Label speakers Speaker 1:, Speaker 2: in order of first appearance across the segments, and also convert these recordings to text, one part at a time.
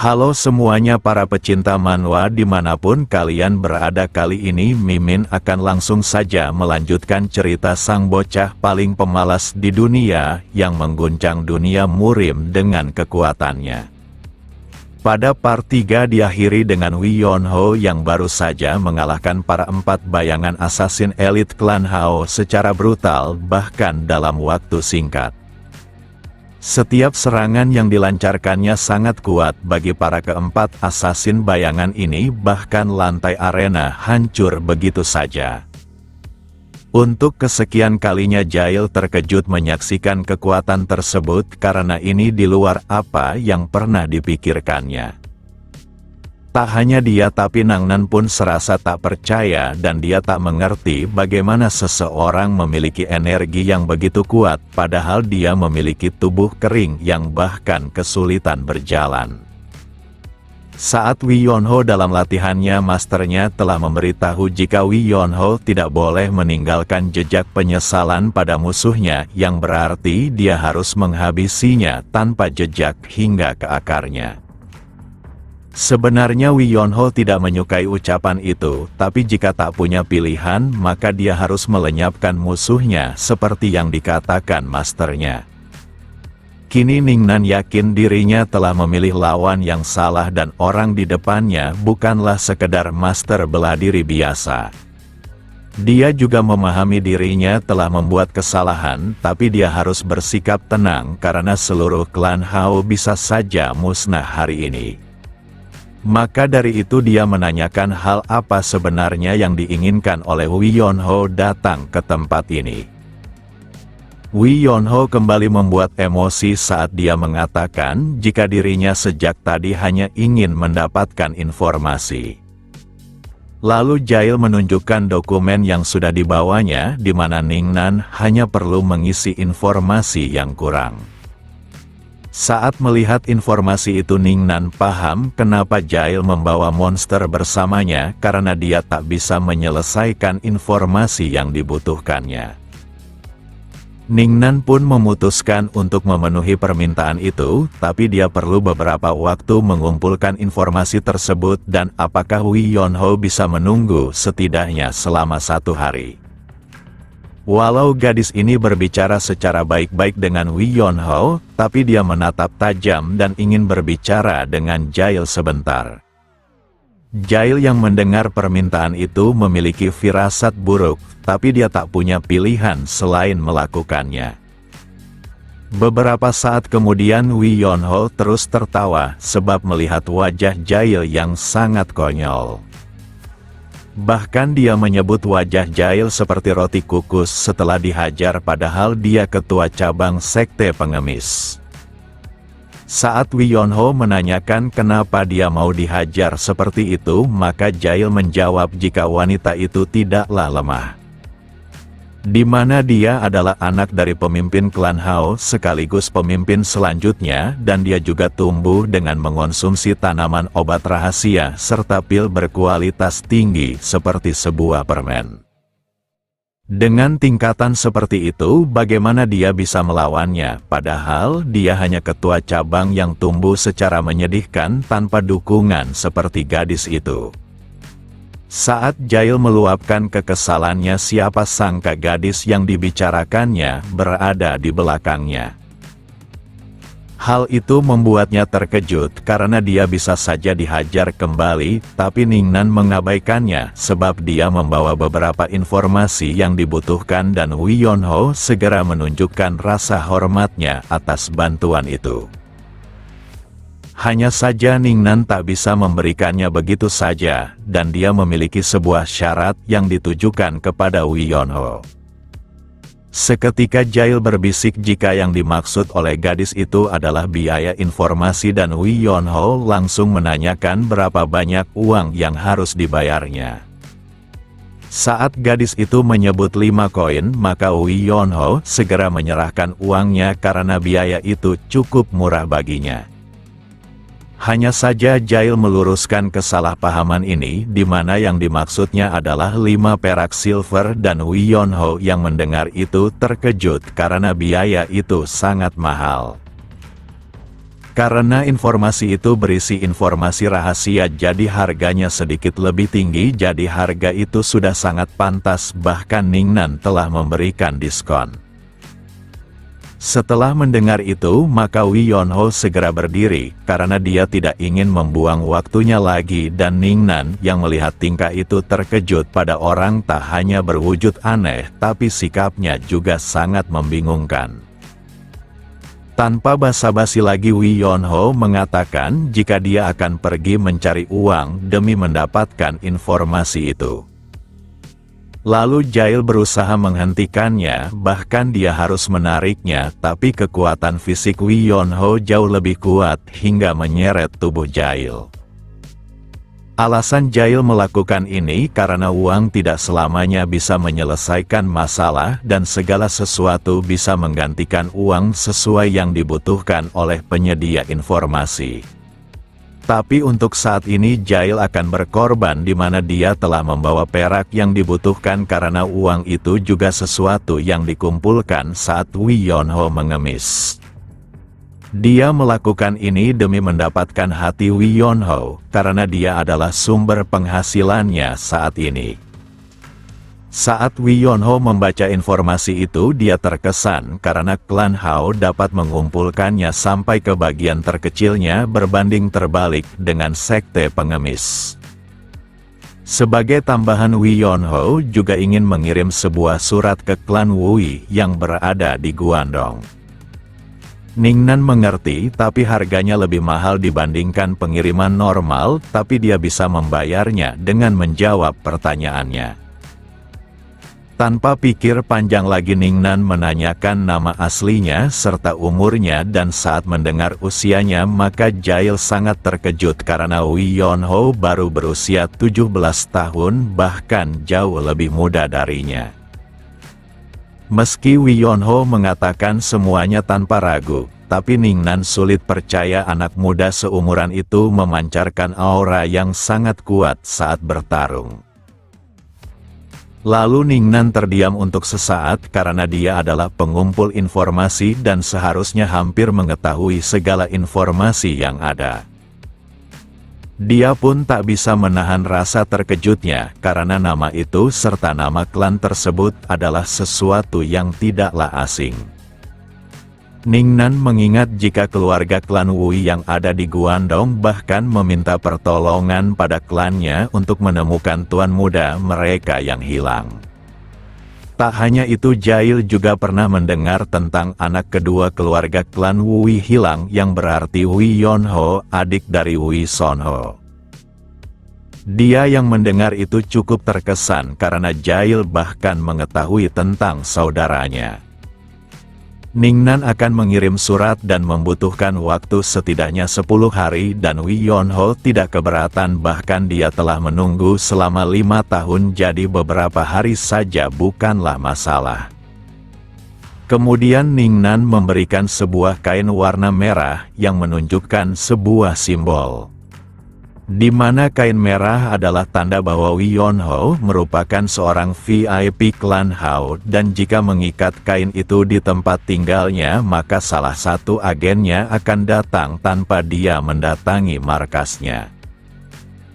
Speaker 1: Halo semuanya para pecinta manhwa dimanapun kalian berada, kali ini Mimin akan langsung saja melanjutkan cerita sang bocah paling pemalas di dunia yang mengguncang dunia murim dengan kekuatannya. Pada part 3 diakhiri dengan Wi Yonho yang baru saja mengalahkan para 4 bayangan assassin elit klan Hao secara brutal bahkan dalam waktu singkat. Setiap serangan yang dilancarkannya sangat kuat bagi para keempat assassin bayangan ini, bahkan lantai arena hancur begitu saja. Untuk kesekian kalinya Jail terkejut menyaksikan kekuatan tersebut karena ini di luar apa yang pernah dipikirkannya. Tak hanya dia tapi Ningnan pun serasa tak percaya dan dia tak mengerti bagaimana seseorang memiliki energi yang begitu kuat padahal dia memiliki tubuh kering yang bahkan kesulitan berjalan. Saat Wi Yonho dalam latihannya, masternya telah memberitahu jika Wi Yonho tidak boleh meninggalkan jejak penyesalan pada musuhnya, yang berarti dia harus menghabisinya tanpa jejak hingga ke akarnya. Sebenarnya Wi Yonho tidak menyukai ucapan itu, tapi jika tak punya pilihan maka dia harus melenyapkan musuhnya seperti yang dikatakan masternya. Kini Ningnan yakin dirinya telah memilih lawan yang salah dan orang di depannya bukanlah sekedar master bela diri biasa. Dia juga memahami dirinya telah membuat kesalahan, tapi dia harus bersikap tenang karena seluruh klan Hao bisa saja musnah hari ini. Maka dari itu dia menanyakan hal apa sebenarnya yang diinginkan oleh Wi Yonho datang ke tempat ini. Wi Yonho kembali membuat emosi saat dia mengatakan jika dirinya sejak tadi hanya ingin mendapatkan informasi. Lalu Jail menunjukkan dokumen yang sudah dibawanya di mana Ningnan hanya perlu mengisi informasi yang kurang. Saat melihat informasi itu Ningnan paham kenapa Jail membawa monster bersamanya karena dia tak bisa menyelesaikan informasi yang dibutuhkannya. Ningnan pun memutuskan untuk memenuhi permintaan itu, tapi dia perlu beberapa waktu mengumpulkan informasi tersebut dan apakah Wi Yonho bisa menunggu setidaknya selama 1 hari. Walau gadis ini berbicara secara baik-baik dengan Wi Yonho, tapi dia menatap tajam dan ingin berbicara dengan Jail sebentar. Jail yang mendengar permintaan itu memiliki firasat buruk, tapi dia tak punya pilihan selain melakukannya. Beberapa saat kemudian Wi Yonho terus tertawa sebab melihat wajah Jail yang sangat konyol. Bahkan dia menyebut wajah Jail seperti roti kukus setelah dihajar padahal dia ketua cabang sekte pengemis. Saat Wi Yonho menanyakan kenapa dia mau dihajar seperti itu, maka Jail menjawab jika wanita itu tidaklah lemah. Di mana dia adalah anak dari pemimpin klan Hao sekaligus pemimpin selanjutnya dan dia juga tumbuh dengan mengonsumsi tanaman obat rahasia serta pil berkualitas tinggi seperti sebuah permen. Dengan tingkatan seperti itu bagaimana dia bisa melawannya padahal dia hanya ketua cabang yang tumbuh secara menyedihkan tanpa dukungan seperti gadis itu. Saat Jail meluapkan kekesalannya, siapa sangka gadis yang dibicarakannya berada di belakangnya. Hal itu membuatnya terkejut karena dia bisa saja dihajar kembali, tapi Ningnan mengabaikannya sebab dia membawa beberapa informasi yang dibutuhkan dan Wi Yonho segera menunjukkan rasa hormatnya atas bantuan itu. Hanya saja Ningnan tak bisa memberikannya begitu saja, dan dia memiliki sebuah syarat yang ditujukan kepada Wi Yonho. Seketika Jail berbisik jika yang dimaksud oleh gadis itu adalah biaya informasi dan Wi Yonho langsung menanyakan berapa banyak uang yang harus dibayarnya. Saat gadis itu menyebut 5 koin, maka Wi Yonho segera menyerahkan uangnya karena biaya itu cukup murah baginya. Hanya saja Jail meluruskan kesalahpahaman ini, di mana yang dimaksudnya adalah 5 perak silver dan Wi Yonho yang mendengar itu terkejut karena biaya itu sangat mahal. Karena informasi itu berisi informasi rahasia jadi harganya sedikit lebih tinggi, jadi harga itu sudah sangat pantas, bahkan Ningnan telah memberikan diskon. Setelah mendengar itu, maka Wi Yonho segera berdiri, karena dia tidak ingin membuang waktunya lagi, dan Ningnan yang melihat tingkah itu terkejut. Pada orang tak hanya berwujud aneh, tapi sikapnya juga sangat membingungkan. Tanpa basa-basi lagi, Wi Yonho mengatakan jika dia akan pergi mencari uang demi mendapatkan informasi itu. Lalu Jail berusaha menghentikannya, bahkan dia harus menariknya, tapi kekuatan fisik Wi Yonho jauh lebih kuat hingga menyeret tubuh Jail. Alasan Jail melakukan ini karena uang tidak selamanya bisa menyelesaikan masalah, dan segala sesuatu bisa menggantikan uang sesuai yang dibutuhkan oleh penyedia informasi. Tapi untuk saat ini Jail akan berkorban, di mana dia telah membawa perak yang dibutuhkan karena uang itu juga sesuatu yang dikumpulkan saat Wi Yonho mengemis. Dia melakukan ini demi mendapatkan hati Wi Yonho, karena dia adalah sumber penghasilannya saat ini. Saat Wi Yonho membaca informasi itu, dia terkesan karena klan Hao dapat mengumpulkannya sampai ke bagian terkecilnya, berbanding terbalik dengan sekte pengemis. Sebagai tambahan, Wi Yonho juga ingin mengirim sebuah surat ke klan Wui yang berada di Guandong. Ningnan mengerti, tapi harganya lebih mahal dibandingkan pengiriman normal, tapi dia bisa membayarnya dengan menjawab pertanyaannya. Tanpa pikir panjang lagi, Ningnan menanyakan nama aslinya serta umurnya, dan saat mendengar usianya maka Jail sangat terkejut karena Wi Yonho baru berusia 17 tahun, bahkan jauh lebih muda darinya. Meski Wi Yonho mengatakan semuanya tanpa ragu, tapi Ningnan sulit percaya anak muda seumuran itu memancarkan aura yang sangat kuat saat bertarung. Lalu Ningnan terdiam untuk sesaat karena dia adalah pengumpul informasi dan seharusnya hampir mengetahui segala informasi yang ada. Dia pun tak bisa menahan rasa terkejutnya karena nama itu serta nama klan tersebut adalah sesuatu yang tidaklah asing. Ningnan mengingat jika keluarga klan Wui yang ada di Guandong bahkan meminta pertolongan pada klannya untuk menemukan tuan muda mereka yang hilang. Tak hanya itu, Jail juga pernah mendengar tentang anak kedua keluarga klan Wui hilang yang berarti Wi Yonho, adik dari Wi Sonho. Dia yang mendengar itu cukup terkesan karena Jail bahkan mengetahui tentang saudaranya. Ningnan akan mengirim surat dan membutuhkan waktu setidaknya 10 hari, dan Wi Yonho tidak keberatan, bahkan dia telah menunggu selama 5 tahun, jadi beberapa hari saja bukanlah masalah. Kemudian Ningnan memberikan sebuah kain warna merah yang menunjukkan sebuah simbol, di mana kain merah adalah tanda bahwa Wi Yonho merupakan seorang VIP klan Hao, dan jika mengikat kain itu di tempat tinggalnya maka salah satu agennya akan datang tanpa dia mendatangi markasnya.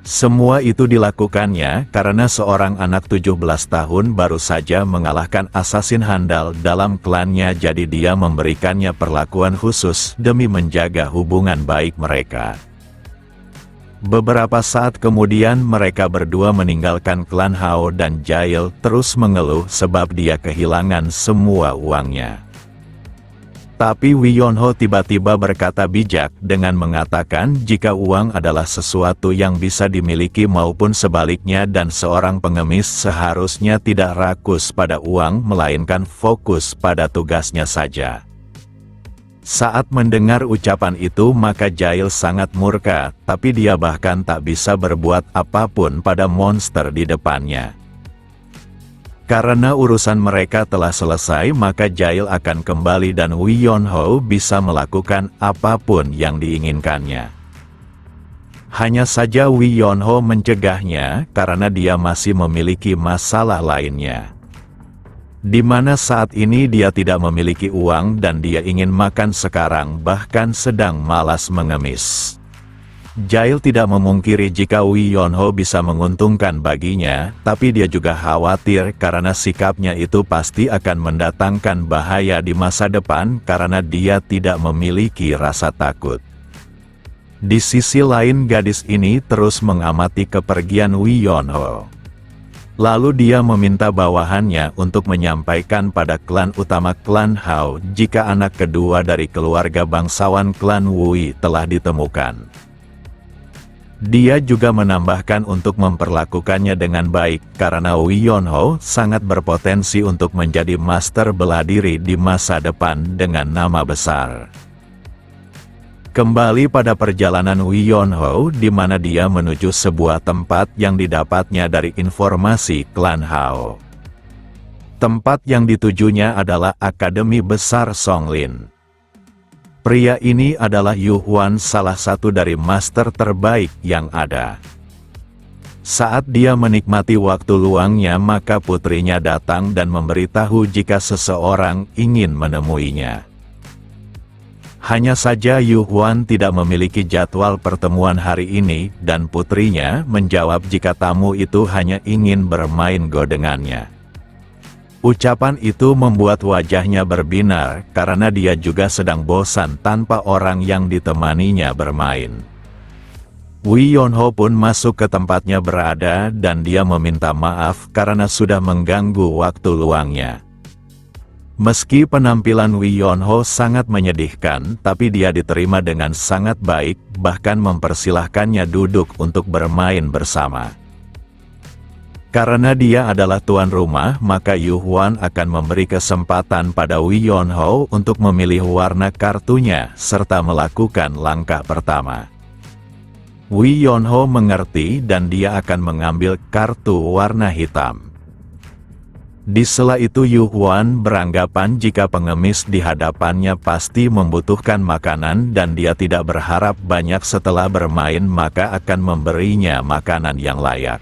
Speaker 1: Semua itu dilakukannya karena seorang anak 17 tahun baru saja mengalahkan asasin handal dalam klannya, jadi dia memberikannya perlakuan khusus demi menjaga hubungan baik mereka. Beberapa saat kemudian mereka berdua meninggalkan klan Hao dan Jail terus mengeluh sebab dia kehilangan semua uangnya. Tapi Wi Yonho tiba-tiba berkata bijak dengan mengatakan jika uang adalah sesuatu yang bisa dimiliki maupun sebaliknya, dan seorang pengemis seharusnya tidak rakus pada uang melainkan fokus pada tugasnya saja. Saat mendengar ucapan itu maka Jail sangat murka, tapi dia bahkan tak bisa berbuat apapun pada monster di depannya. Karena urusan mereka telah selesai maka Jail akan kembali dan Wi Yonho bisa melakukan apapun yang diinginkannya. Hanya saja Wi Yonho mencegahnya karena dia masih memiliki masalah lainnya. Di mana saat ini dia tidak memiliki uang dan dia ingin makan sekarang bahkan sedang malas mengemis. Jail tidak memungkiri jika Wi Yonho bisa menguntungkan baginya, tapi dia juga khawatir karena sikapnya itu pasti akan mendatangkan bahaya di masa depan karena dia tidak memiliki rasa takut. Di sisi lain gadis ini terus mengamati kepergian Wi Yonho. Lalu dia meminta bawahannya untuk menyampaikan pada klan utama klan Hao jika anak kedua dari keluarga bangsawan klan Wui telah ditemukan. Dia juga menambahkan untuk memperlakukannya dengan baik karena Wi Yonho sangat berpotensi untuk menjadi master bela diri di masa depan dengan nama besar. Kembali pada perjalanan Wi Yonho di mana dia menuju sebuah tempat yang didapatnya dari informasi klan Hao. Tempat yang ditujunya adalah Akademi Besar Songlin. Pria ini adalah Yu Huan, salah satu dari master terbaik yang ada. Saat dia menikmati waktu luangnya maka putrinya datang dan memberitahu jika seseorang ingin menemuinya. Hanya saja Yu Huan tidak memiliki jadwal pertemuan hari ini dan putrinya menjawab jika tamu itu hanya ingin bermain go dengannya. Ucapan itu membuat wajahnya berbinar karena dia juga sedang bosan tanpa orang yang ditemaninya bermain. Wi Yonho pun masuk ke tempatnya berada dan dia meminta maaf karena sudah mengganggu waktu luangnya. Meski penampilan Wi Yonho sangat menyedihkan, tapi dia diterima dengan sangat baik, bahkan mempersilahkannya duduk untuk bermain bersama. Karena dia adalah tuan rumah, maka Yu Huan akan memberi kesempatan pada Wi Yonho untuk memilih warna kartunya, serta melakukan langkah pertama. Wi Yonho mengerti dan dia akan mengambil kartu warna hitam. Di sela itu Yu Huan beranggapan jika pengemis di hadapannya pasti membutuhkan makanan dan dia tidak berharap banyak setelah bermain maka akan memberinya makanan yang layak.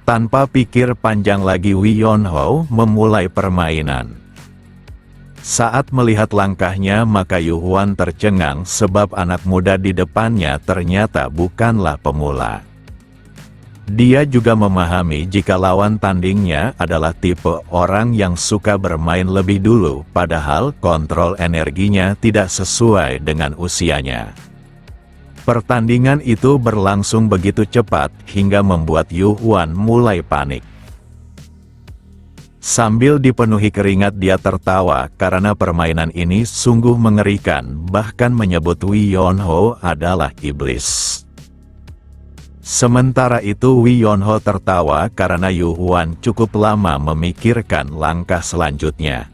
Speaker 1: Tanpa pikir panjang lagi Wi Yonho memulai permainan. Saat melihat langkahnya maka Yu Huan tercengang sebab anak muda di depannya ternyata bukanlah pemula. Dia juga memahami jika lawan tandingnya adalah tipe orang yang suka bermain lebih dulu, padahal kontrol energinya tidak sesuai dengan usianya. Pertandingan itu berlangsung begitu cepat hingga membuat Yu Huan mulai panik. Sambil dipenuhi keringat dia tertawa karena permainan ini sungguh mengerikan, bahkan menyebut Wi Yonho adalah iblis. Sementara itu Wi Yonho tertawa karena Yu Huan cukup lama memikirkan langkah selanjutnya.